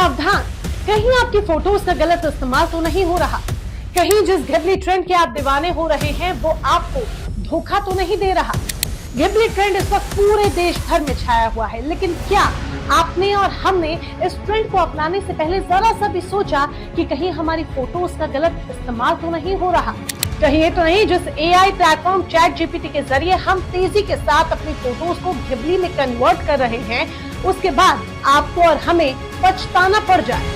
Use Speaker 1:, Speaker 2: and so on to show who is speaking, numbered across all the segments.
Speaker 1: सावधान, कहीं आपकी फोटोज का गलत इस्तेमाल तो नहीं हो रहा, कहीं जिस घिबली ट्रेंड के आप दीवाने हो रहे हैं वो आपको धोखा तो नहीं दे रहा। घिबली ट्रेंड इस वक्त पूरे देश भर में छाया हुआ है, लेकिन क्या आपने और हमने इस ट्रेंड को अपनाने से पहले जरा सा भी सोचा कि कहीं हमारी फोटोज का गलत इस्तेमाल तो नहीं हो रहा? कहीं ये तो नहीं जिस एआई प्लेटफॉर्म चैट जीपीटी के जरिए हम तेजी के साथ अपनी फोटोज को घिबली में कन्वर्ट कर रहे हैं, उसके बाद आपको और हमें पछताना पड़ जाए।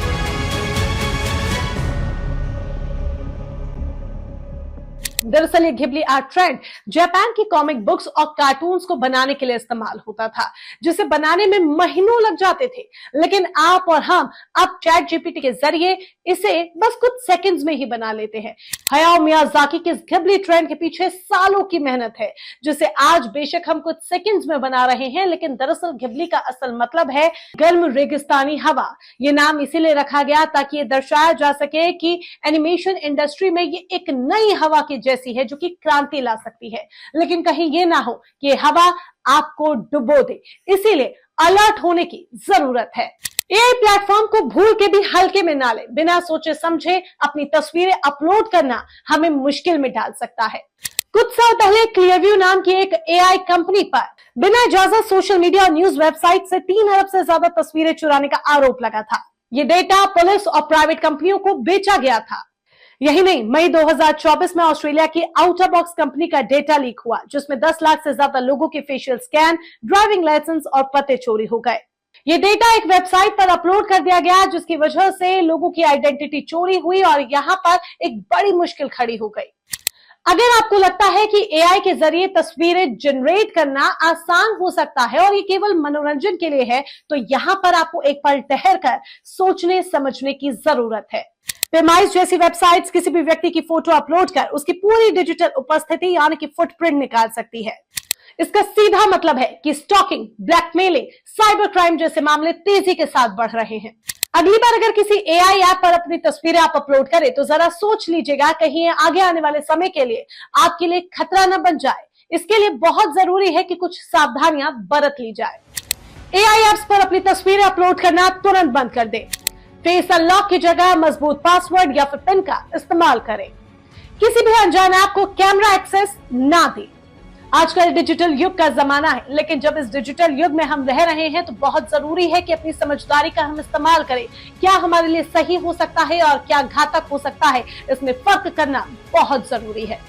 Speaker 1: दरअसल ये घिबली आर्ट ट्रेंड जापान की कॉमिक बुक्स और कार्टून्स को बनाने के लिए इस्तेमाल होता था, जिसे बनाने में महीनों लग जाते थे। लेकिन आप और हम अब चैट जीपीटी के जरिए इसे बस कुछ सेकंड्स में ही बना लेते हैं। हयाओ मियाजाकी के इस घिबली ट्रेंड के पीछे सालों की मेहनत है, जिसे आज बेशक हम कुछ सेकंड्स में बना रहे हैं, लेकिन दरअसल घिबली का असल मतलब है गर्म रेगिस्तानी हवा। ये नाम इसीलिए रखा गया ताकि ये दर्शाया जा सके कि एनिमेशन इंडस्ट्री में ये एक नई हवा की जैसी है जो कि क्रांति ला सकती है। लेकिन कहीं ये ना हो कि ये हवा आपको डुबो दे, इसीलिए अलर्ट होने की जरूरत है। एआई प्लेटफॉर्म को भूल के भी हल्के में ना ले, बिना सोचे समझे अपनी तस्वीरें अपलोड करना हमें मुश्किल में डाल सकता है। कुछ साल पहले क्लियरव्यू नाम की एक एआई कंपनी पर बिना इजाजत सोशल मीडिया और न्यूज वेबसाइट से 3 अरब से ज्यादा तस्वीरें चुराने का आरोप लगा था। ये डेटा पुलिस और प्राइवेट कंपनियों को बेचा गया था। यही नहीं, मई 2024 में ऑस्ट्रेलिया की आउटर बॉक्स कंपनी का डेटा लीक हुआ, जिसमें 10 लाख से ज्यादा लोगों के फेशियल स्कैन, ड्राइविंग लाइसेंस और पते चोरी हो गए। ये डेटा एक वेबसाइट पर अपलोड कर दिया गया, जिसकी वजह से लोगों की आइडेंटिटी चोरी हुई और यहाँ पर एक बड़ी मुश्किल खड़ी हो गई। अगर आपको लगता है कि एआई के जरिए तस्वीरें जनरेट करना आसान हो सकता है और ये केवल मनोरंजन के लिए है, तो यहाँ पर आपको एक पल ठहर कर सोचने समझने की जरूरत है। पेमाइस जैसी वेबसाइट्स किसी भी व्यक्ति की फोटो अपलोड कर उसकी पूरी डिजिटल उपस्थिति यानी कि फुटप्रिंट निकाल सकती है। इसका सीधा मतलब है कि स्टॉकिंग, ब्लैकमेलिंग, साइबर क्राइम जैसे मामले तेजी के साथ बढ़ रहे हैं। अगली बार अगर किसी एआई ऐप पर अपनी तस्वीरें आप अपलोड करें तो जरा सोच लीजिएगा कहीं ये आगे आने वाले समय के लिए आपके लिए खतरा न बन जाए। इसके लिए बहुत जरूरी है कि कुछ सावधानियां बरत ली जाए। एआई ऐप्स पर अपनी तस्वीरें अपलोड करना तुरंत बंद कर दें। फेस अनलॉक की जगह मजबूत पासवर्ड या फिर पिन का इस्तेमाल करें। किसी भी अनजान ऐप को कैमरा एक्सेस ना दें। आजकल डिजिटल युग का जमाना है, लेकिन जब इस डिजिटल युग में हम रह रहे हैं तो बहुत जरूरी है कि अपनी समझदारी का हम इस्तेमाल करें। क्या हमारे लिए सही हो सकता है और क्या घातक हो सकता है, इसमें फर्क करना बहुत जरूरी है।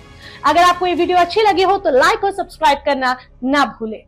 Speaker 1: अगर आपको ये वीडियो अच्छी लगी हो तो लाइक और सब्सक्राइब करना ना भूलें।